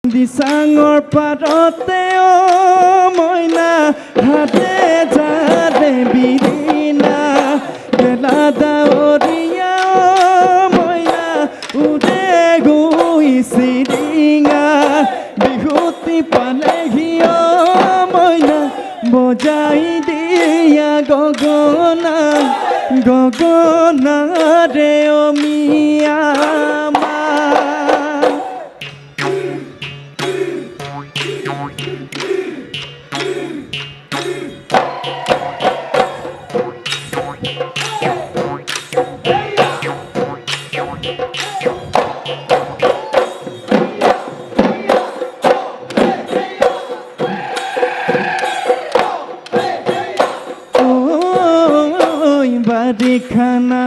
দিচাঙৰ পাৰতে মইনা হাতে যাৰে বিৰিনা বেলা ডাৱৰীয়া মইনা উৰে গৈ চিৰিঙা বিহুতি পালেহি মইনা বজাই দিয়া গগনা গগনা ৰে অমিয়া বাৰিখানা